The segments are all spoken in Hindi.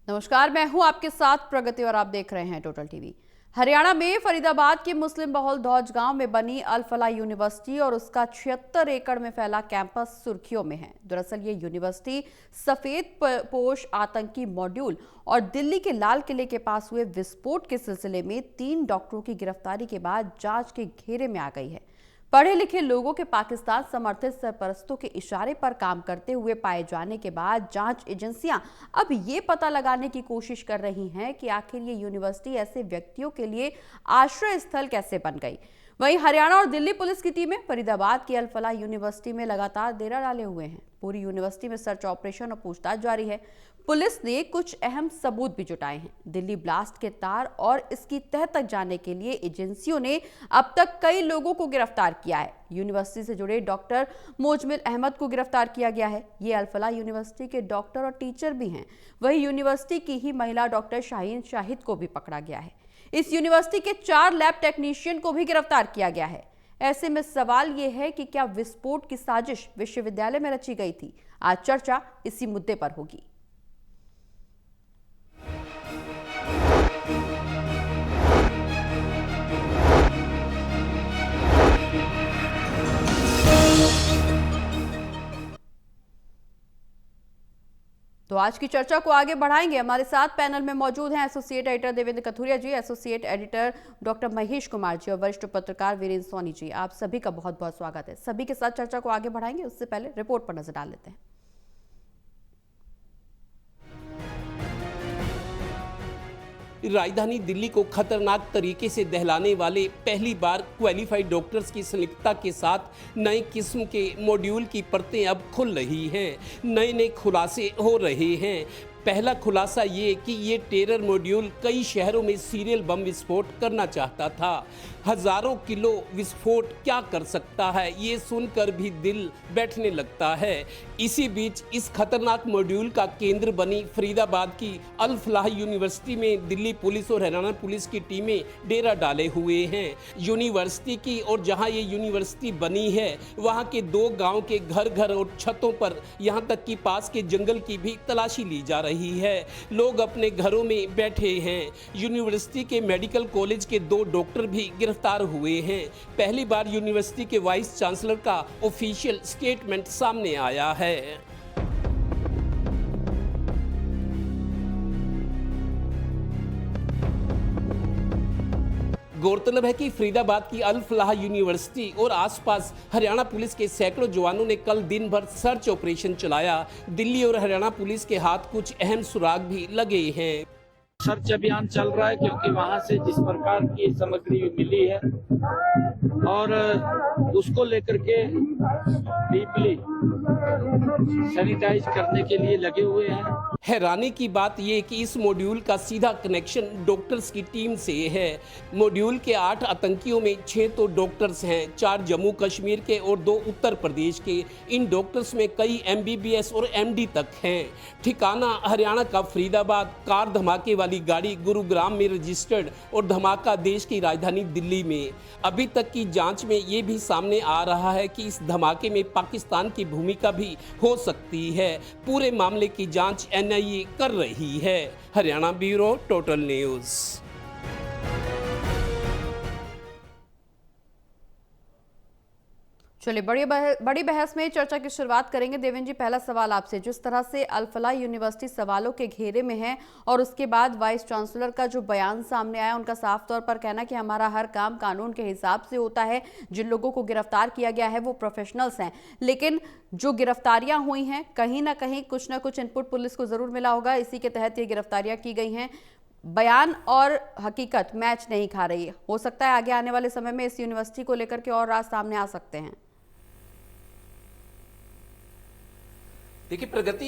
नमस्कार, मैं हूं आपके साथ प्रगति और आप देख रहे हैं टोटल टीवी। हरियाणा में फरीदाबाद के मुस्लिम बहुल धौज गांव में बनी अल फलाह यूनिवर्सिटी और उसका 76 एकड़ में फैला कैंपस सुर्खियों में है। दरअसल ये यूनिवर्सिटी सफेद पोश आतंकी मॉड्यूल और दिल्ली के लाल किले के पास हुए विस्फोट के सिलसिले में 3 डॉक्टरों की गिरफ्तारी के बाद जांच के घेरे में आ गई है। पढ़े लिखे लोगों के पाकिस्तान समर्थित सरपरस्तों के इशारे पर काम करते हुए पाए जाने के बाद जांच एजेंसियां अब ये पता लगाने की कोशिश कर रही हैं कि आखिर ये यूनिवर्सिटी ऐसे व्यक्तियों के लिए आश्रय स्थल कैसे बन गई। वहीं हरियाणा और दिल्ली पुलिस की टीमें फरीदाबाद की अल फलाह यूनिवर्सिटी में लगातार डेरा डाले हुए हैं। पूरी यूनिवर्सिटी में सर्च ऑपरेशन और पूछताछ जारी है। पुलिस ने कुछ अहम सबूत भी जुटाए हैं। दिल्ली ब्लास्ट के तार और इसकी तह तक जाने के लिए एजेंसियों ने अब तक कई लोगों को गिरफ्तार किया है। यूनिवर्सिटी से जुड़े डॉक्टर मोजमिल अहमद को गिरफ्तार किया गया है। ये अल फलाह यूनिवर्सिटी के डॉक्टर और टीचर भी हैं। वहीं यूनिवर्सिटी की ही महिला डॉक्टर शाहीन शाहिद को भी पकड़ा गया है। इस यूनिवर्सिटी के 4 लैब टेक्नीशियन को भी गिरफ्तार किया गया है। ऐसे में सवाल यह है कि क्या विस्फोट की साजिश विश्वविद्यालय में रची गई थी? आज चर्चा इसी मुद्दे पर होगी। तो आज की चर्चा को आगे बढ़ाएंगे। हमारे साथ पैनल में मौजूद हैं associate editor Devendra Kathuria ji, associate editor doctor Mahesh Kumar ji और वरिष्ठ पत्रकार वीरेंद्र सोनी जी। आप सभी का बहुत बहुत स्वागत है। सभी के साथ चर्चा को आगे बढ़ाएंगे, उससे पहले रिपोर्ट पर नजर डाल लेते हैं। राजधानी दिल्ली को खतरनाक तरीके से दहलाने वाले पहली बार क्वालिफाइड डॉक्टर्स की संलिप्तता के साथ नए किस्म के मॉड्यूल की परतें अब खुल रही हैं। नए नए खुलासे हो रहे हैं। पहला खुलासा ये कि ये टेरर मॉड्यूल कई शहरों में सीरियल बम विस्फोट करना चाहता था। हजारों किलो विस्फोट क्या कर सकता है, ये सुनकर भी दिल बैठने लगता है। इसी बीच इस खतरनाक मॉड्यूल का केंद्र बनी फरीदाबाद की अल फलाह यूनिवर्सिटी में दिल्ली पुलिस और हरियाणा पुलिस की टीमें डेरा डाले हुए हैं। यूनिवर्सिटी की और जहां ये यूनिवर्सिटी बनी है वहां के 2 गांव के घर घर और छतों पर, यहां तक कि पास के जंगल की भी तलाशी ली जा रही है। लोग अपने घरों में बैठे हैं। यूनिवर्सिटी के मेडिकल कॉलेज के 2 डॉक्टर भी गिरफ्तार हुए हैं। पहली बार यूनिवर्सिटी के वाइस चांसलर का ऑफिशियल स्टेटमेंट सामने आया है। गौरतलब है कि फरीदाबाद की अल फलाह यूनिवर्सिटी और आसपास हरियाणा पुलिस के सैकड़ों जवानों ने कल दिन भर सर्च ऑपरेशन चलाया। दिल्ली और हरियाणा पुलिस के हाथ कुछ अहम सुराग भी लगे हैं। सर्च अभियान चल रहा है क्योंकि वहां से जिस प्रकार की सामग्री मिली है और उसको लेकर के डीपली सैनिटाइज करने के लिए लगे हुए हैं। हैरानी की बात यह कि इस मॉड्यूल का सीधा कनेक्शन डॉक्टर्स की टीम से है। मॉड्यूल के 8 आतंकियों में 6 तो डॉक्टर्स हैं, 4 जम्मू कश्मीर के और 2 उत्तर प्रदेश के। इन डॉक्टर्स में कई MBBS और MD तक हैं। ठिकाना हरियाणा का फरीदाबाद। कार धमाके वाली गाड़ी गुरुग्राम में रजिस्टर्ड और धमाका देश की राजधानी दिल्ली में। अभी तक की जांच में ये भी सामने आ रहा है कि इस धमाके में पाकिस्तान की भूमिका भी हो सकती है। पूरे मामले की जांच NIA कर रही है। Haryana bureau total news. चलिए, बड़ी बहस में चर्चा की शुरुआत करेंगे। देवेंद्र जी, पहला सवाल आपसे। जिस तरह से अल फलाह यूनिवर्सिटी सवालों के घेरे में है और उसके बाद वाइस चांसलर का जो बयान सामने आया, उनका साफ तौर पर कहना कि हमारा हर काम कानून के हिसाब से होता है, जिन लोगों को गिरफ्तार किया गया है वो प्रोफेशनल्स हैं। लेकिन जो गिरफ्तारियां हुई हैं, कहीं ना कहीं कुछ ना कुछ इनपुट पुलिस को जरूर मिला होगा, इसी के तहत ये गिरफ्तारियां की गई हैं। बयान और हकीकत मैच नहीं खा रही है। हो सकता है आगे आने वाले समय में इस यूनिवर्सिटी को लेकर के और राज सामने आ सकते हैं। देखिए प्रगति,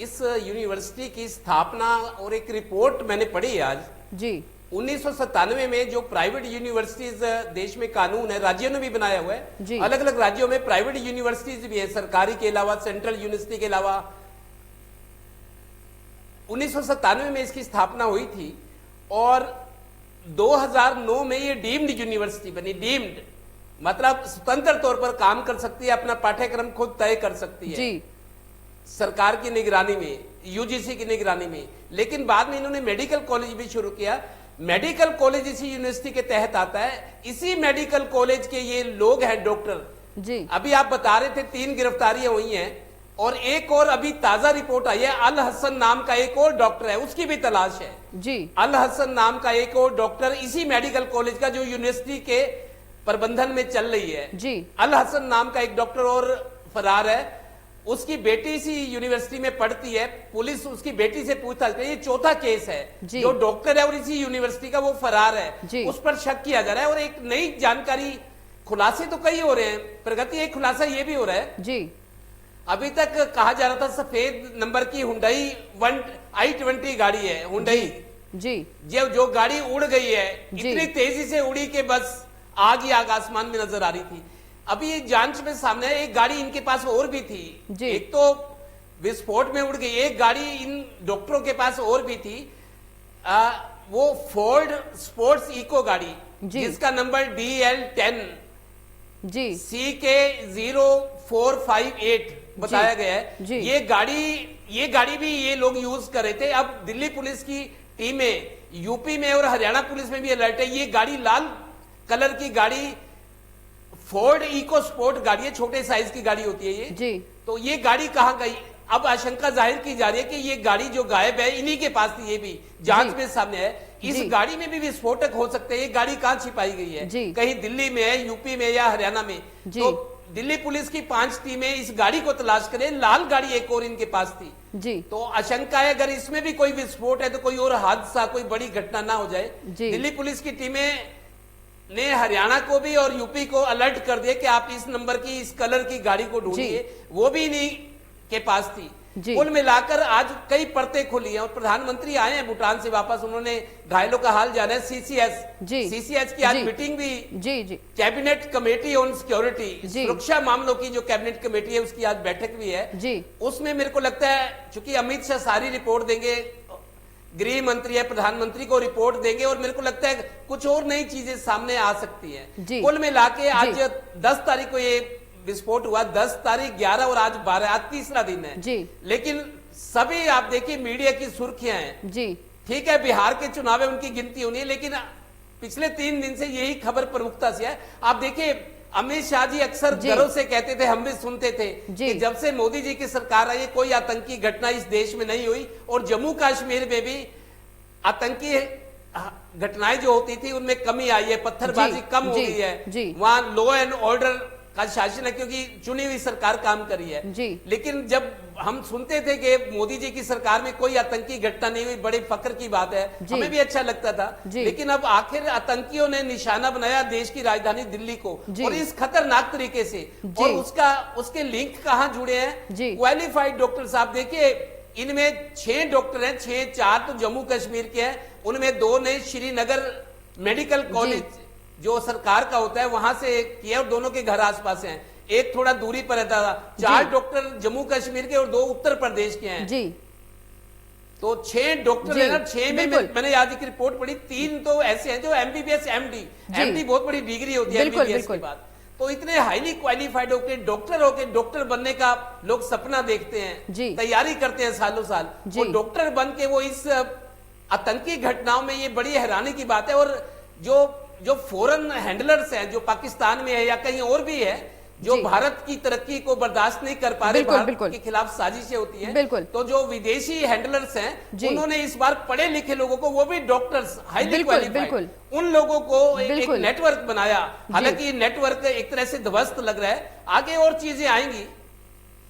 इस यूनिवर्सिटी की स्थापना और एक रिपोर्ट मैंने पढ़ी आज जी। 1997 में जो प्राइवेट यूनिवर्सिटीज देश में कानून है, राज्यों ने भी बनाया हुआ है। अलग अलग राज्यों में प्राइवेट यूनिवर्सिटीज भी है, सरकारी के अलावा, सेंट्रल यूनिवर्सिटी के अलावा। 1997 में इसकी स्थापना हुई थी और 2009 में ये डीम्ड यूनिवर्सिटी बनी। डीम्ड मतलब स्वतंत्र तौर पर काम कर सकती है, अपना पाठ्यक्रम खुद तय कर सकती है जी। सरकार की निगरानी में। यूजीसी की निगरानी में, लेकिन बाद में इन्होंने मेडिकल कॉलेज भी शुरू किया। मेडिकल कॉलेज इसी यूनिवर्सिटी के तहत आता है। इसी मेडिकल कॉलेज के ये लोग हैं डॉक्टर जी। अभी आप बता रहे थे 3 गिरफ्तारियां हुई हैं और एक और अभी ताजा रिपोर्ट आई है, अल हसन नाम का एक और डॉक्टर है, उसकी भी तलाश है जी। अल हसन नाम का एक और डॉक्टर इसी मेडिकल कॉलेज का जो यूनिवर्सिटी के प्रबंधन में चल रही है जी। अल हसन नाम का एक डॉक्टर और फरार है। उसकी बेटी इसी यूनिवर्सिटी में पढ़ती है, पुलिस उसकी बेटी से पूछताछ कर रही है। ये चौथा केस है, जो डॉक्टर है और इसी यूनिवर्सिटी का वो फरार है, उस पर शक किया जा रहा है। और एक नई जानकारी, खुलासे तो कई हो रहे हैं प्रगति, एक खुलासा ये भी हो रहा है जी। अभी तक कहा जा रहा था सफेद नंबर की हुंडई i20 गाड़ी है हुंडई जी। जो गाड़ी उड़ गई है, इतनी तेजी से उड़ी कि बस आग ही आग आसमान में नजर आ रही थी। अभी ये जांच में सामने है, एक गाड़ी इनके पास और भी थी, एक तो विस्फोट में उड़ गई, एक गाड़ी इन डॉक्टरों के पास और भी थी, वो फोर्ड स्पोर्ट्स इको गाड़ी जिसका नंबर DL10 जी CK0458 बताया गया है। ये गाड़ी भी ये लोग यूज कर रहे थे। अब दिल्ली पुलिस की टीमें यूपी में और हरियाणा पुलिस में भी अलर्ट है। ये गाड़ी लाल कलर की गाड़ी फोर्ड इको स्पोर्ट गाड़ी है, छोटे साइज की गाड़ी होती है ये जी। तो ये गाड़ी कहां गई? अब आशंका जाहिर की जा रही है कि ये गाड़ी जो गायब है इन्हीं के पास थी, ये भी जांच में सामने है। इस गाड़ी में भी विस्फोटक हो सकते हैं। ये गाड़ी कहां छिपाई गई है? कहीं दिल्ली में है, यूपी में या हरियाणा में। तो दिल्ली पुलिस की 5 टीमें इस गाड़ी को तलाश करें। लाल गाड़ी एक और इनके पास थी जी। तो आशंका है अगर इसमें भी कोई विस्फोट है तो कोई और हादसा, कोई बड़ी घटना ना हो जाए। दिल्ली पुलिस की टीमें ने हरियाणा को भी और यूपी को अलर्ट कर दिया कि आप इस नंबर की, इस कलर की गाड़ी को ढूंढिए। वो भी इन्हीं के पास थी। कुल मिलाकर आज कई परतें खुली हैं और प्रधानमंत्री आए हैं भूटान से वापस, उन्होंने घायलों का हाल जाना है। सीसीएस की आज मीटिंग भी कैबिनेट कमेटी ऑन सिक्योरिटी, सुरक्षा मामलों की जो कैबिनेट कमेटी है उसकी आज बैठक भी है। उसमें मेरे को लगता है चूंकि अमित शाह सारी रिपोर्ट देंगे, गृह मंत्री है, प्रधानमंत्री को रिपोर्ट देंगे और मेरे को लगता है कुछ और नई चीजें सामने आ सकती हैं। कुल मिला के आज 10 तारीख को ये विस्फोट हुआ, 10 तारीख 11 और आज 12, आज तीसरा दिन है जी। लेकिन सभी आप देखिए मीडिया की सुर्खियां हैं जी। ठीक है, बिहार के चुनाव है, उनकी गिनती होनी है, लेकिन पिछले 3 दिन से यही खबर प्रमुखता से है। आप देखिए अमित शाह जी अक्सर गर्व से कहते थे, हम भी सुनते थे कि जब से मोदी जी की सरकार आई कोई आतंकी घटना इस देश में नहीं हुई और जम्मू कश्मीर में भी आतंकी घटनाएं जो होती थी उनमें कमी आई है, पत्थरबाजी कम हो गई है, वहां लॉ एंड ऑर्डर का शासन है क्योंकि चुनी हुई सरकार काम कर रही है। लेकिन जब हम सुनते थे कि मोदी जी की सरकार में कोई आतंकी घटना नहीं हुई, बड़े फख्र की बात है, हमें भी अच्छा लगता था। लेकिन अब आखिर आतंकियों ने निशाना बनाया देश की राजधानी दिल्ली को और इस खतरनाक तरीके से, और उसके लिंक कहां जुड़े हैं? क्वालिफाइड डॉक्टर साहब देखिए, इनमें 6 डॉक्टर हैं, 4 तो जम्मू कश्मीर के हैं, उनमें 2 ने श्रीनगर मेडिकल कॉलेज जो सरकार का होता है वहां से किया और दोनों के घर आसपास हैं, एक थोड़ा दूरी पर रहता था। 4 डॉक्टर जम्मू कश्मीर के और 2 उत्तर प्रदेश के हैं जी। तो 6 डॉक्टर है ना, 6 में मैंने आज एक रिपोर्ट पढ़ी, 3 तो ऐसे हैं जो MBBS MD बहुत बड़ी डिग्री होती है MBBS के बाद। तो इतने हाईली क्वालिफाइड होके डॉक्टर बनने का लोग सपना देखते हैं, तैयारी करते हैं सालों साल, और डॉक्टर बन के वो इस आतंकी घटनाओं में, ये बड़ी हैरानी की बात है। और जो फॉरेन हैंडलर्स हैं जो पाकिस्तान में है या कहीं और भी है, जो भारत की तरक्की को बर्दाश्त नहीं कर पा रहे, भारत के खिलाफ साजिशें होती हैं, तो जो विदेशी हैंडलर्स हैं उन्होंने इस बार पढ़े लिखे लोगों को, वो भी डॉक्टर्स हाईली क्वालिफाइड, उन लोगों को एक नेटवर्क बनाया। हालांकि ये नेटवर्क एक तरह से ध्वस्त लग रहा है, आगे और चीजें आएंगी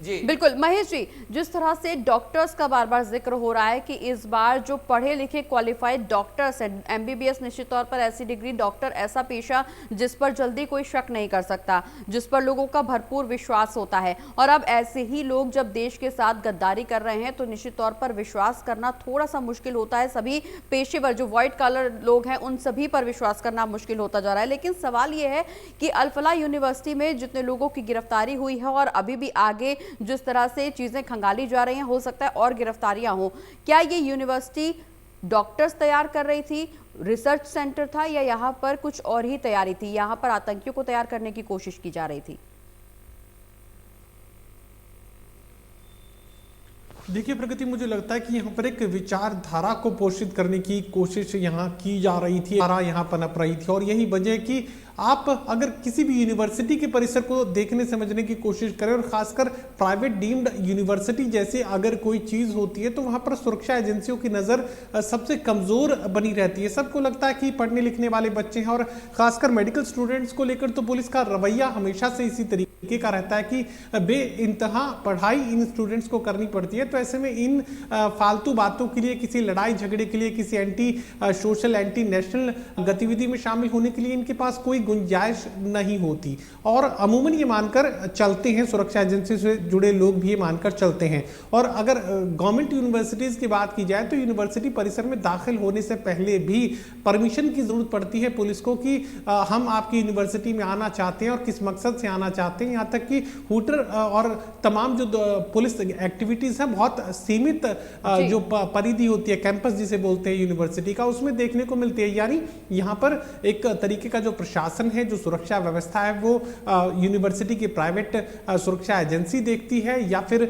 जी। बिल्कुल महेश जी, जिस तरह से डॉक्टर्स का बार बार जिक्र हो रहा है कि इस बार जो पढ़े लिखे क्वालिफाइड डॉक्टर्स हैं, MBBS निश्चित तौर पर ऐसी डिग्री, डॉक्टर ऐसा पेशा जिस पर जल्दी कोई शक नहीं कर सकता, जिस पर लोगों का भरपूर विश्वास होता है, और अब ऐसे ही लोग जब देश के साथ गद्दारी कर रहे हैं तो निश्चित तौर पर विश्वास करना थोड़ा सा मुश्किल होता है। सभी पेशेवर जो व्हाइट कॉलर लोग हैं उन सभी पर विश्वास करना मुश्किल होता जा रहा है। लेकिन सवाल यह है कि अल-फलाह यूनिवर्सिटी में जितने लोगों की गिरफ्तारी हुई है और अभी भी आगे जिस तरह से चीजें खंगाली जा रही हैं, हो सकता है और गिरफ्तारियां हो, क्या ये यूनिवर्सिटी डॉक्टर्स तैयार कर रही थी, रिसर्च सेंटर था, या यहां पर कुछ और ही तैयारी थी, यहां पर आतंकियों को तैयार करने की कोशिश की जा रही थी? देखिए प्रगति, मुझे लगता है कि यहाँ पर एक विचारधारा को पोषित करने की कोशिश यहाँ की जा रही थी, धारा यहाँ पनप रही थी, और यही वजह है कि आप अगर किसी भी यूनिवर्सिटी के परिसर को देखने समझने की कोशिश करें, और खासकर प्राइवेट डीम्ड यूनिवर्सिटी जैसे अगर कोई चीज़ होती है तो वहाँ पर सुरक्षा एजेंसियों की नज़र सबसे कमज़ोर बनी रहती है। सबको लगता है कि पढ़ने लिखने वाले बच्चे हैं, और खासकर मेडिकल स्टूडेंट्स को लेकर तो पुलिस का रवैया हमेशा से इसी तरीके का रहता है कि बे इंतहा पढ़ाई इन स्टूडेंट्स को करनी पड़ती है। तो ऐसे में इन फालतू बातों के लिए, किसी लड़ाई झगड़े के लिए, किसी एंटी सोशल एंटी नेशनल गतिविधि में शामिल होने के लिए इनके पास कोई गुंजाइश नहीं होती, और अमूमन ये मानकर चलते हैं, सुरक्षा एजेंसी से जुड़े लोग भी ये मानकर चलते हैं। और अगर गवर्नमेंट यूनिवर्सिटीज़ की बात की जाए तो यूनिवर्सिटी परिसर में दाखिल होने से पहले भी परमिशन की ज़रूरत पड़ती है पुलिस को कि हम आपकी यूनिवर्सिटी में आना चाहते हैं और किस मकसद से आना चाहते हैं। यहाँ तक कि हूटर और तमाम जो पुलिस एक्टिविटीज़ हैं बहुत सीमित जो परिधि होती है, कैंपस जिसे बोलते हैं यूनिवर्सिटी का, उसमें देखने को मिलती है। यानी यहाँ पर एक तरीके का जो प्रशासन है, जो सुरक्षा व्यवस्था है, वो यूनिवर्सिटी की प्राइवेट सुरक्षा एजेंसी देखती है, या फिर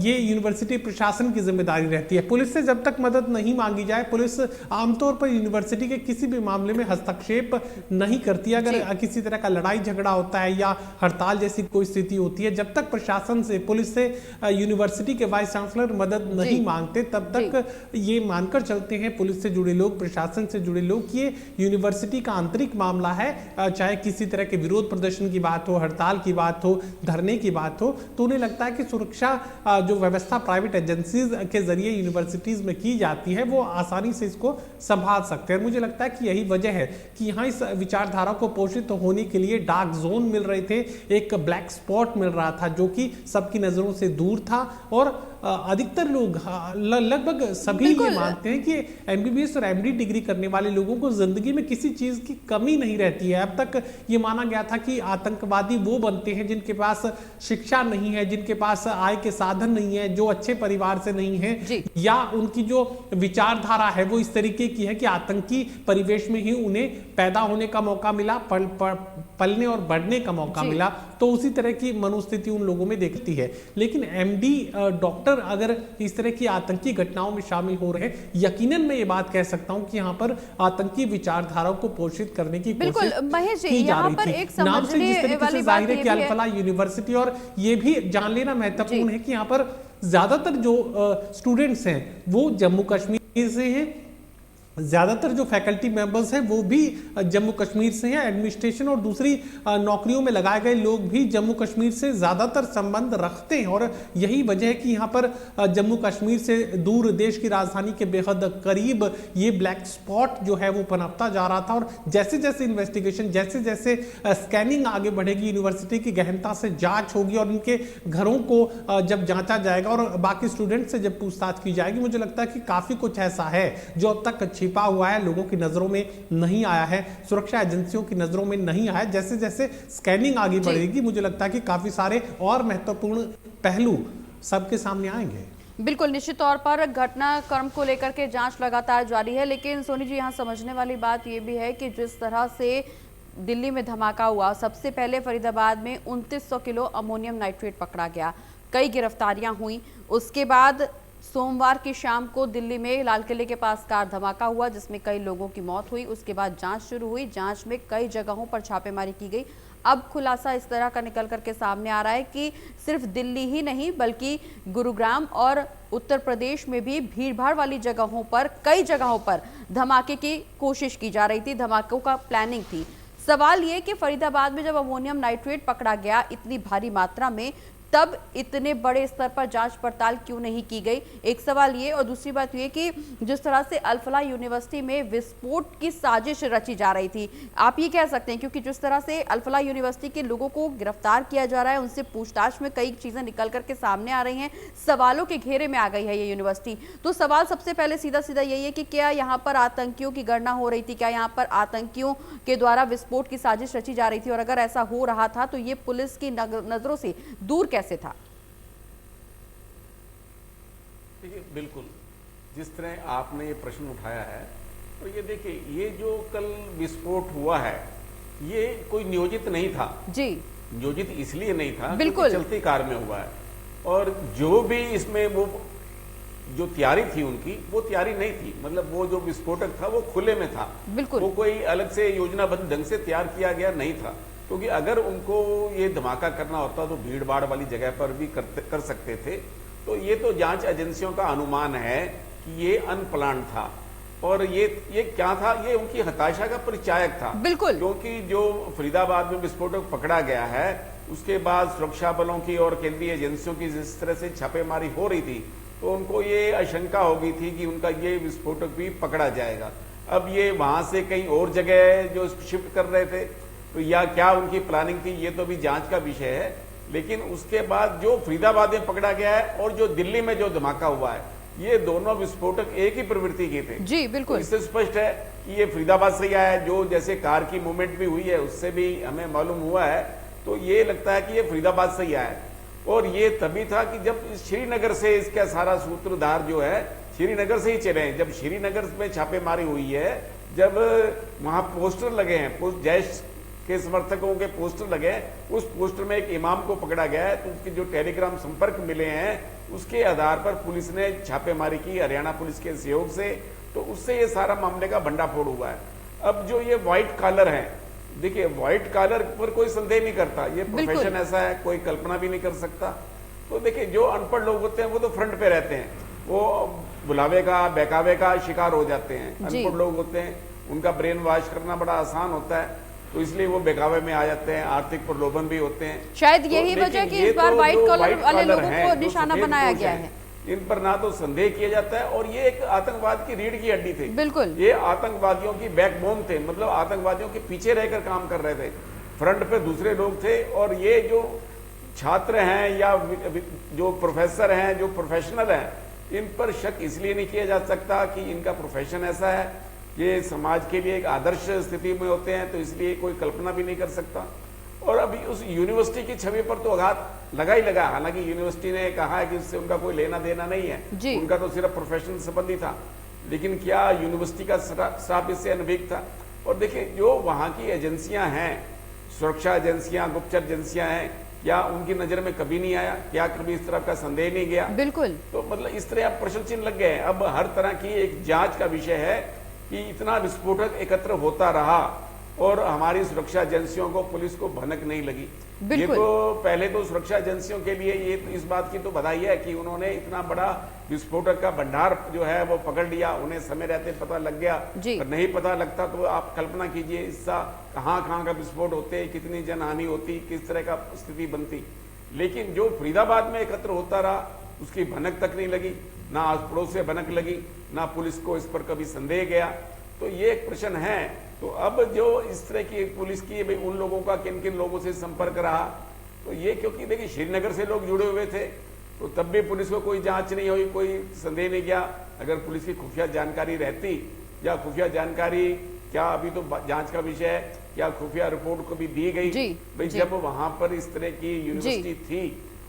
ये यूनिवर्सिटी प्रशासन की जिम्मेदारी रहती है। पुलिस से जब तक मदद नहीं मांगी जाए, पुलिस आमतौर पर यूनिवर्सिटी के किसी भी मामले में हस्तक्षेप नहीं करती। अगर किसी तरह का लड़ाई झगड़ा होता है या हड़ताल जैसी कोई स्थिति होती है, जब तक प्रशासन से, पुलिस से यूनिवर्सिटी के वाइस चांसलर मदद नहीं मांगते, तब तक ये मानकर चलते हैं पुलिस से जुड़े लोग, प्रशासन से जुड़े लोग, कि ये यूनिवर्सिटी का आंतरिक मामला है। चाहे किसी तरह के विरोध प्रदर्शन की बात हो, हड़ताल की बात हो, धरने की बात हो, तो उन्हें लगता है कि सुरक्षा जो व्यवस्था प्राइवेट एजेंसीज के जरिए यूनिवर्सिटीज में की जाती है, वो आसानी से इसको संभाल सकते हैं। मुझे लगता है कि यही वजह है कि यहाँ इस विचारधारा को पोषित होने के लिए डार्क जोन मिल रहे थे, एक ब्लैक स्पॉट मिल रहा था जो कि सबकी नजरों से दूर था। और अधिकतर लोग, लगभग सभी ये मानते हैं कि एमबीबीएस और एमडी डिग्री करने वाले लोगों को जिंदगी में किसी चीज की कमी नहीं रहती है। अब तक ये माना गया था कि आतंकवादी वो बनते हैं जिनके पास शिक्षा नहीं है, जिनके पास आय के साधन नहीं है, जो अच्छे परिवार से नहीं है, या उनकी जो विचारधारा है वो इस तरीके की है कि आतंकी परिवेश में ही उन्हें पैदा होने का मौका मिला, पलने और बढ़ने का मौका मिला। तो उसी तरह की मनोस्थिति उन लोगों में देखती है। लेकिन एमडी डॉक्टर अगर इस तरह की आतंकी घटनाओं में शामिल हो रहे हैं, यकीनन मैं ये बात कह सकता हूं कि यहाँ पर आतंकी विचारधाराओं को पोषित करने की कोशिश की जा रही थी। नाम से जिस तरीके से जाहिर है कि अल फलाह यूनिवर्सिटी, और ये भी जान लेना महत्वपूर्ण है कि यहाँ पर ज्यादातर जो स्टूडेंट्स हैं वो जम्मू कश्मीर से हैं, ज़्यादातर जो फैकल्टी मेंबर्स हैं वो भी जम्मू कश्मीर से हैं। एडमिनिस्ट्रेशन और दूसरी नौकरियों में लगाए गए लोग भी जम्मू कश्मीर से ज़्यादातर संबंध रखते हैं, और यही वजह है कि यहाँ पर जम्मू कश्मीर से दूर, देश की राजधानी के बेहद करीब ये ब्लैक स्पॉट जो है वो पनपता जा रहा था। और जैसे जैसे इन्वेस्टिगेशन, जैसे जैसे स्कैनिंग आगे बढ़ेगी, यूनिवर्सिटी की गहनता से जाँच होगी और उनके घरों को जब जाँचा जाएगा और बाकी स्टूडेंट से जब पूछताछ की जाएगी, मुझे लगता है कि काफ़ी कुछ ऐसा है जो अब तक छिपा हुआ है, लोगों की नजरों में नहीं आया है, सुरक्षा एजेंसियों की नजरों में नहीं आया। जैसे जैसे स्कैनिंग आगे बढ़ेगी, मुझे लगता है कि काफी सारे और महत्वपूर्ण पहलू सबके सामने आएंगे। बिल्कुल, निश्चित तौर पर घटनाक्रम को लेकर के जांच लगातार जारी है। लेकिन सोनी जी, यहाँ समझने वाली बात यह भी है कि जिस तरह से दिल्ली में धमाका हुआ, सबसे पहले फरीदाबाद में 2900 किलो अमोनियम नाइट्रेट पकड़ा गया, कई गिरफ्तारियां हुई। उसके बाद सोमवार की शाम को दिल्ली में लाल किले के पास कार धमाका हुआ जिसमें कई लोगों की मौत हुई। उसके बाद जांच शुरू हुई, जांच में कई जगहों पर छापेमारी की गई। अब खुलासा इस तरह का निकल करके सामने आ रहा है कि सिर्फ दिल्ली ही नहीं बल्कि गुरुग्राम और उत्तर प्रदेश में भी भीड़भाड़ वाली जगहों पर, कई जगहों पर धमाके की कोशिश की जा रही थी, धमाकों का प्लानिंग थी। सवाल ये कि फरीदाबाद में जब अमोनियम नाइट्रेट पकड़ा गया इतनी भारी मात्रा में, तब इतने बड़े स्तर पर जांच पड़ताल क्यों नहीं की गई, एक सवाल ये। और दूसरी बात ये कि जिस तरह से अल फलाह यूनिवर्सिटी में विस्फोट की साजिश रची जा रही थी, आप ये कह सकते हैं, क्योंकि जिस तरह से अल फलाह यूनिवर्सिटी के लोगों को गिरफ्तार किया जा रहा है, उनसे पूछताछ में कई चीजें निकल करके सामने आ रही हैं, सवालों के घेरे में आ गई है ये यूनिवर्सिटी। तो सवाल सबसे पहले सीधा सीधा यही है कि क्या यहाँ पर आतंकियों की गणना हो रही थी, क्या यहाँ पर आतंकियों के द्वारा विस्फोट की साजिश रची जा रही थी, और अगर ऐसा हो रहा था तो ये पुलिस की नजरों से दूर कैसे था? देखिए, बिल्कुल जिस तरह आपने ये प्रश्न उठाया है, तो ये देखिए, ये जो कल विस्फोट हुआ है ये कोई नियोजित नहीं था जी। नियोजित इसलिए नहीं था, बिल्कुल चलती कार में हुआ है, और जो भी इसमें वो जो तैयारी थी उनकी, वो तैयारी नहीं थी। मतलब वो जो विस्फोटक था वो खुले में था, बिल्कुल। वो कोई अलग से योजनाबद्ध ढंग से तैयार किया गया नहीं था, क्योंकि अगर उनको ये धमाका करना होता तो भीड़ भाड़ वाली जगह पर भी कर सकते थे। तो ये तो जांच एजेंसियों का अनुमान है कि ये अनप्लान था, और ये क्या था, ये उनकी हताशा का परिचायक था। बिल्कुल। क्योंकि जो फरीदाबाद में विस्फोटक पकड़ा गया है, उसके बाद सुरक्षा बलों की और केंद्रीय एजेंसियों की जिस तरह से छापेमारी हो रही थी, तो उनको ये आशंका हो गई थी कि उनका ये विस्फोटक भी पकड़ा जाएगा। अब ये वहां से कहीं और जगह जो शिफ्ट कर रहे थे, तो या क्या उनकी प्लानिंग थी, ये तो भी जांच का विषय है। लेकिन उसके बाद जो फरीदाबाद में पकड़ा गया है और जो दिल्ली में जो धमाका हुआ है, ये दोनों विस्फोटक एक ही प्रवृत्ति के थे। जी बिल्कुल। तो इससे स्पष्ट है कि ये फरीदाबाद से ही आया है। जो जैसे कार की मूवमेंट भी हुई है, उससे भी हमें मालूम हुआ है, तो ये लगता है कि ये फरीदाबाद से ही आया है। और ये तभी था कि जब श्रीनगर से इसका सारा सूत्रधार जो है श्रीनगर से ही चले हैं। जब श्रीनगर में छापेमारी हुई है, जब वहां पोस्टर लगे हैं, जैश के समर्थकों के पोस्टर लगे हैं, उस पोस्टर में एक इमाम को पकड़ा गया है, तो उसके जो टेलीग्राम संपर्क मिले हैं, उसके आधार पर पुलिस ने छापेमारी की, हरियाणा पुलिस के सहयोग से। तो उससे ये सारा मामले का भंडाफोड़ हुआ है। अब जो ये व्हाइट कॉलर है, देखिए व्हाइट कॉलर पर कोई संदेह नहीं करता, ये प्रोफेशन ऐसा है, कोई कल्पना भी नहीं कर सकता। तो देखिए जो अनपढ़ लोग होते हैं वो तो फ्रंट पे रहते हैं, वो बुलावे का बहकावे का शिकार हो जाते हैं। अनपढ़ लोग होते हैं, उनका ब्रेन वॉश करना बड़ा आसान होता है, तो इसलिए वो बहकावे में आ जाते हैं, आर्थिक प्रलोभन भी होते हैं। शायद यही वजह कि इस बार व्हाइट कॉलर वाले लोगों को निशाना बनाया गया है। इन पर ना तो संदेह किया जाता है, और ये एक आतंकवाद की रीढ़ की हड्डी थे। बिल्कुल। ये आतंकवादियों की बैकबोन थे, मतलब आतंकवादियों के पीछे रहकर काम कर रहे थे। फ्रंट पे दूसरे लोग थे, और ये जो छात्र हैं या जो प्रोफेसर हैं, जो प्रोफेशनल हैं, इन पर शक इसलिए नहीं किया जा सकता कि इनका प्रोफेशन ऐसा है, ये समाज के लिए एक आदर्श स्थिति में होते हैं, तो इसलिए कोई कल्पना भी नहीं कर सकता। और अभी उस यूनिवर्सिटी की छवि पर तो आघात लगा ही लगा। हालांकि यूनिवर्सिटी ने कहा है कि उससे उनका कोई लेना देना नहीं है, उनका तो सिर्फ प्रोफेशनल संबंधी था, लेकिन क्या यूनिवर्सिटी का स्टाफ इससे अनभिज्ञ था? और देखिए जो वहां की एजेंसियां हैं, सुरक्षा एजेंसियां, गुप्तचर एजेंसियां हैं, क्या उनकी नजर में कभी नहीं आया? क्या कभी इस तरह का संदेह नहीं गया? बिल्कुल। तो मतलब इस तरह अब प्रश्न चिन्ह लग गए। अब हर तरह की एक जांच का विषय है कि इतना विस्फोटक एकत्र होता रहा और हमारी सुरक्षा एजेंसियों को, पुलिस को भनक नहीं लगी। ये तो पहले तो सुरक्षा एजेंसियों के लिए ये इस बात की तो बधाई है कि उन्होंने इतना बड़ा विस्फोटक का भंडार जो है वो पकड़ लिया, उन्हें समय रहते पता लग गया। पर नहीं पता लगता तो आप कल्पना कीजिए इसका कहाँ का विस्फोट होते, कितनी जनहानि होती, किस तरह का स्थिति बनती। लेकिन जो फरीदाबाद में एकत्र होता रहा, उसकी भनक तक नहीं लगी, ना आस पड़ोस से भनक लगी, ना पुलिस को इस पर कभी संदेह गया। तो ये एक प्रश्न है। तो अब जो इस तरह की पुलिस की भाई उन लोगों का किन किन लोगों से संपर्क रहा, तो ये क्योंकि देखिए श्रीनगर से लोग जुड़े हुए थे, तो तब भी पुलिस को कोई जांच नहीं हुई, कोई संदेह नहीं गया। अगर पुलिस की खुफिया जानकारी रहती, या खुफिया जानकारी क्या अभी तो जांच का विषय है, क्या खुफिया रिपोर्ट को भी दी गई भाई जब वहां पर इस तरह की यूनिवर्सिटी थी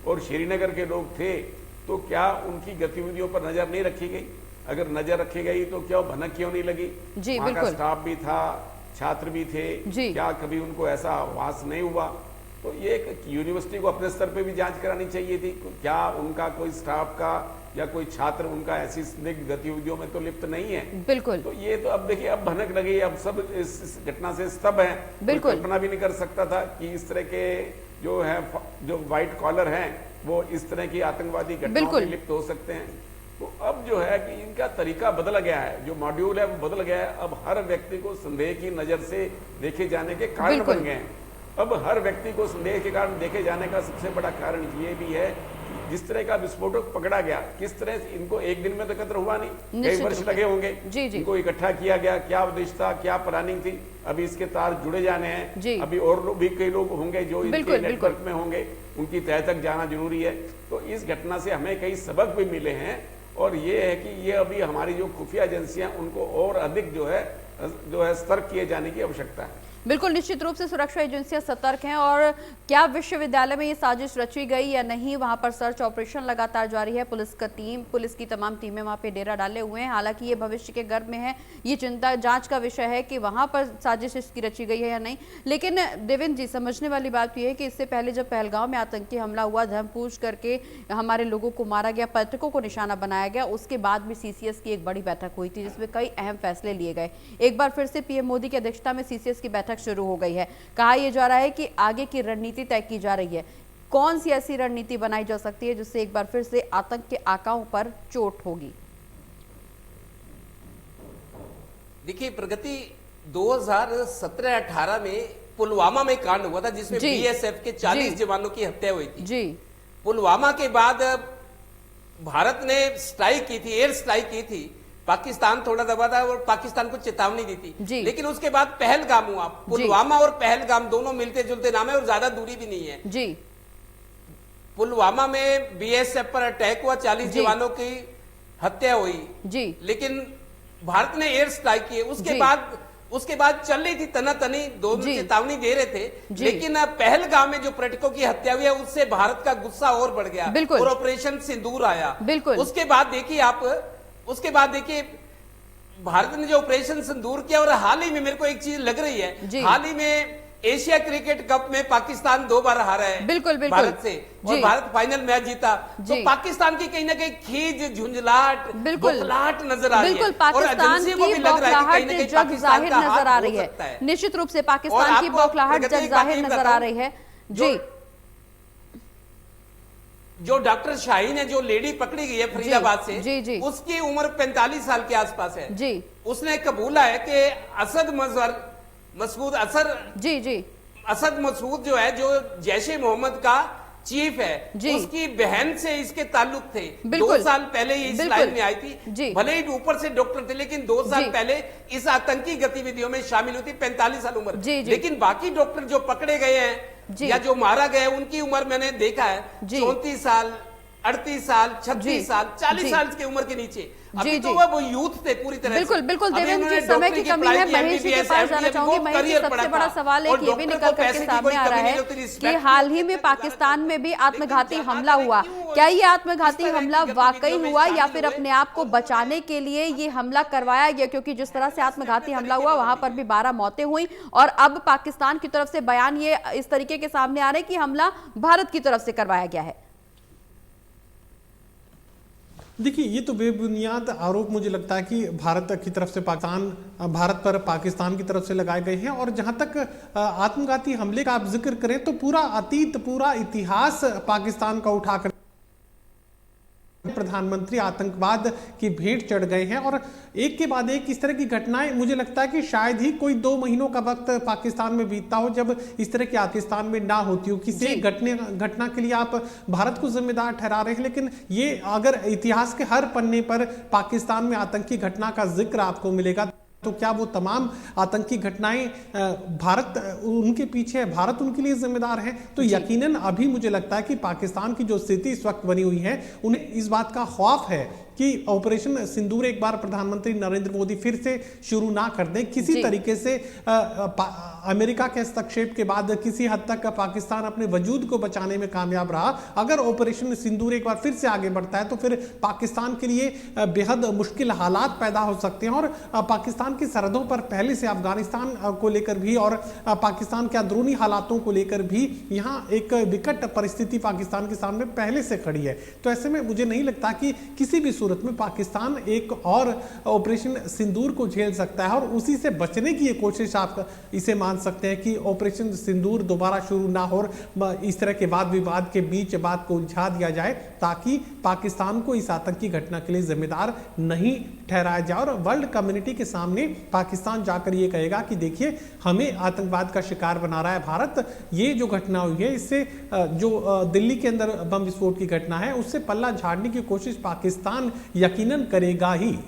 और श्रीनगर के लोग थे, तो क्या उनकी गतिविधियों पर नजर नहीं रखी गई? अगर नजर रखी गई तो क्या भनक क्यों नहीं लगी? वहां का स्टाफ भी था, छात्र भी थे, क्या कभी उनको ऐसा आभास नहीं हुआ? तो ये यूनिवर्सिटी को अपने स्तर पे भी जांच करानी चाहिए थी, क्या उनका कोई स्टाफ का या कोई छात्र उनका ऐसी स्निग्ध गतिविधियों में तो लिप्त नहीं है। बिल्कुल। तो ये तो अब देखिए अब भनक लगी, अब सब इस घटना से स्तब्ध है। बिल्कुल। कल्पना भी नहीं कर सकता था कि इस तरह के जो है जो व्हाइट कॉलर हैं वो इस तरह की आतंकवादी घटनाओं में लिप्त हो सकते हैं। तो अब जो है कि इनका तरीका बदल गया है, जो मॉड्यूल है वो बदल गया है। अब हर व्यक्ति को संदेह की नजर से देखे जाने के कारण बन गए हैं। अब हर व्यक्ति को संदेह के कारण देखे जाने का सबसे बड़ा कारण ये भी है कि जिस तरह का विस्फोटक पकड़ा गया, किस तरह से इनको एक दिन में तो एकत्र हुआ नहीं, कई वर्ष लगे होंगे। इनको इकट्ठा किया गया, क्या उद्देश्य था, क्या प्लानिंग थी, अभी इसके तार जुड़े जाने हैं, अभी और भी कई लोग होंगे जो इनके नेटवर्क में होंगे, उनकी तह तक जाना जरूरी है। तो इस घटना से हमें कई सबक भी मिले हैं, और ये है कि ये अभी हमारी जो खुफिया एजेंसियां उनको और अधिक जो है सतर्क किए जाने की आवश्यकता है। बिल्कुल, निश्चित रूप से सुरक्षा एजेंसियां सतर्क हैं। और क्या विश्वविद्यालय में ये साजिश रची गई या नहीं, वहां पर सर्च ऑपरेशन लगातार जारी है। पुलिस की तमाम टीमें वहां पे डेरा डाले हुए हैं। हालांकि ये भविष्य के गर्भ में है, ये चिंता जांच का विषय है कि वहां पर साजिश इसकी रची गई है या नहीं। लेकिन देवेंद्र जी, समझने वाली बात यह है कि इससे पहले जब पहलगांव में आतंकी हमला हुआ, धर्म पूछ करके हमारे लोगों को मारा गया, पर्यटकों को निशाना बनाया गया, उसके बाद भी सीसीएस की एक बड़ी बैठक हुई थी जिसमें कई अहम फैसले लिए गए। एक बार फिर से पीएम मोदी की अध्यक्षता में सीसीएस की बैठक शुरू हो गई है। कहा यह जा रहा है कि आगे की रणनीति तय की जा रही है। कौन सी ऐसी रणनीति बनाई जा सकती है जिससे एक बार फिर से आतंक के आकाओं पर चोट होगी? देखिए प्रगति, 2017-18 में पुलवामा में कांड हुआ था जिसमें बीएसएफ के 40 जवानों की हत्या हुई थी जी। पुलवामा के बाद भारत ने स्ट्राइक की थी, एयर स्ट्राइक की थी। पाकिस्तान थोड़ा दबा था और पाकिस्तान को चेतावनी दी थी। लेकिन उसके बाद पहलगाम हुआ। पुलवामा और पहलगाम दोनों मिलते जुलते नाम है और ज्यादा दूरी भी नहीं है जी। पुलवामा में बीएसएफ पर अटैक हुआ, 40 जवानों की हत्या हुई जी। लेकिन भारत ने एयर स्ट्राइक की। उसके बाद चल रही थी तनातनी, दोनों चेतावनी दे रहे थे। लेकिन पहलगाम में जो पर्यटकों की हत्या हुई है उससे भारत का गुस्सा और बढ़ गया और ऑपरेशन सिंदूर आया। उसके बाद देखिए भारत ने जो ऑपरेशन सिंदूर किया। और हाल ही में मेरे को एक चीज लग रही है, हाल ही में एशिया क्रिकेट कप में पाकिस्तान 2 बार हारा है भारत से और भारत फाइनल मैच जीता। तो पाकिस्तान की कहीं ना कहीं खीज, झुंझलाहट, बौखलाहट नजर आ रही है। पाकिस्तान की बौखलाहट जग जाहिर नजर आ रही है। निश्चित रूप से पाकिस्तान की बौखलाहट जग जाहिर नजर आ रही है जी। जो डॉक्टर शाहीन है, जो लेडी पकड़ी गई है फरीदाबाद से, उसकी उम्र 45 साल के आसपास है जी। उसने कबूला है कि असद मसूद जो है, जो जैश-ए मोहम्मद का चीफ है, उसकी बहन से इसके ताल्लुक थे। 2 साल पहले ये इस लाइन में आई थी। भले ही ऊपर से डॉक्टर थे लेकिन 2 साल पहले इस आतंकी गतिविधियों में शामिल हुई थी। 45 साल उम्र। लेकिन बाकी डॉक्टर जो पकड़े गए हैं या जो मारा गया, उनकी उम्र मैंने देखा है 34 साल, 38 साल, 36 साल, 40 साल की उम्र के नीचे। अभी तो वो यूथ थे पूरी तरह से। बिल्कुल देवेंद्र जी, समय की कमी है। महेश जी के पास जाना चाहूंगी। महेश जी, सबसे बड़ा सवाल एक ये भी निकल करके सामने आ रहा है कि हाल ही में पाकिस्तान में भी आत्मघाती हमला हुआ। क्या ये आत्मघाती हमला वाकई हुआ या फिर अपने आप को बचाने के लिए ये हमला करवाया गया? क्योंकि जिस तरह से आत्मघाती हमला हुआ वहां पर भी 12 मौतें हुई और अब पाकिस्तान की तरफ से बयान ये इस तरीके के सामने आ रहे हैं कि हमला भारत की तरफ से करवाया गया है। देखिए, ये तो बेबुनियाद आरोप मुझे लगता है कि भारत की तरफ से भारत पर पाकिस्तान की तरफ से लगाए गए हैं। और जहां तक आत्मघाती हमले का आप जिक्र करें तो पूरा अतीत, पूरा इतिहास पाकिस्तान का उठाकर प्रधानमंत्री आतंकवाद की भेंट चढ़ गए हैं। और एक के बाद एक इस तरह की घटनाएं, मुझे लगता है कि शायद ही कोई 2 महीनों का वक्त पाकिस्तान में बीतता हो जब इस तरह की पाकिस्तान में ना होती हो। किसी एक घटना के लिए आप भारत को जिम्मेदार ठहरा रहे हैं, लेकिन ये अगर इतिहास के हर पन्ने पर पाकिस्तान में आतंकी घटना का जिक्र आपको मिलेगा तो क्या वो तमाम आतंकी घटनाएं भारत उनके पीछे है, भारत उनके लिए जिम्मेदार है? तो यकीनन अभी मुझे लगता है कि पाकिस्तान की जो स्थिति इस वक्त बनी हुई है, उन्हें इस बात का खौफ है कि ऑपरेशन सिंदूर एक बार प्रधानमंत्री नरेंद्र मोदी फिर से शुरू ना कर दें। किसी तरीके से अमेरिका के हस्तक्षेप के बाद किसी हद तक पाकिस्तान अपने वजूद को बचाने में कामयाब रहा। अगर ऑपरेशन सिंदूर एक बार फिर से आगे बढ़ता है तो फिर पाकिस्तान के लिए बेहद मुश्किल हालात पैदा हो सकते हैं। और पाकिस्तान की सरहदों पर पहले से अफगानिस्तान को लेकर भी और पाकिस्तान के अंदरूनी हालातों को लेकर भी यहाँ एक विकट परिस्थिति पाकिस्तान के सामने पहले से खड़ी है। तो ऐसे में मुझे नहीं लगता कि किसी भी सूरत में पाकिस्तान एक और ऑपरेशन सिंदूर को झेल सकता है। और उसी से बचने की ये कोशिश आप इसे मान सकते हैं कि ऑपरेशन सिंदूर दोबारा शुरू ना हो, इस तरह के वाद विवाद के बीच बात को उलझा दिया जाए ताकि पाकिस्तान को इस आतंकी घटना के लिए जिम्मेदार नहीं ठहराया जाए। और वर्ल्ड कम्युनिटी के सामने पाकिस्तान जाकर ये कहेगा कि देखिए, हमें आतंकवाद का शिकार बना रहा है भारत। ये जो घटना हुई है, इससे जो दिल्ली के अंदर बम विस्फोट की घटना है, उससे पल्ला झाड़ने की कोशिश पाकिस्तान यकीनन करेगा ही।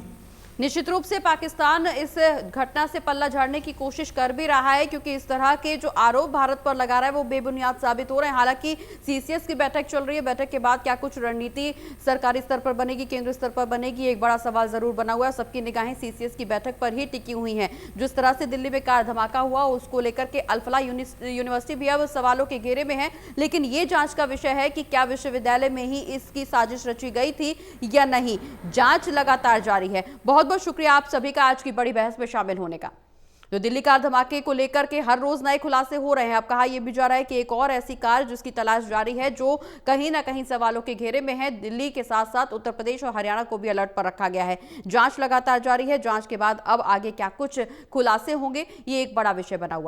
निश्चित रूप से पाकिस्तान इस घटना से पल्ला झाड़ने की कोशिश कर भी रहा है, क्योंकि इस तरह के जो आरोप भारत पर लगा रहा है वो बेबुनियाद साबित हो रहे हैं। हालांकि सीसीएस की बैठक चल रही है, बैठक के बाद क्या कुछ रणनीति सरकारी स्तर पर बनेगी, केंद्रीय स्तर पर बनेगी, एक बड़ा सवाल जरूर बना हुआ है। सबकी निगाहें सीसीएस की बैठक पर ही टिकी हुई हैं। जिस तरह से दिल्ली में कार धमाका हुआ उसको लेकर के अल-फलाह यूनिवर्सिटी भी अब सवालों के घेरे में है, लेकिन ये जांच का विषय है कि क्या विश्वविद्यालय में ही इसकी साजिश रची गई थी या नहीं। जांच लगातार जारी है। बहुत बहुत शुक्रिया आप सभी का आज की बड़ी बहस में शामिल होने का। तो दिल्ली कार धमाके को लेकर के हर रोज नए खुलासे हो रहे हैं। अब कहा यह भी जा रहा है कि एक और ऐसी कार जिसकी तलाश जारी है, जो कहीं ना कहीं सवालों के घेरे में है। दिल्ली के साथ साथ उत्तर प्रदेश और हरियाणा को भी अलर्ट पर रखा गया है। जांच लगातार जारी है। जांच के बाद अब आगे क्या कुछ खुलासे होंगे, ये एक बड़ा विषय बना हुआ है।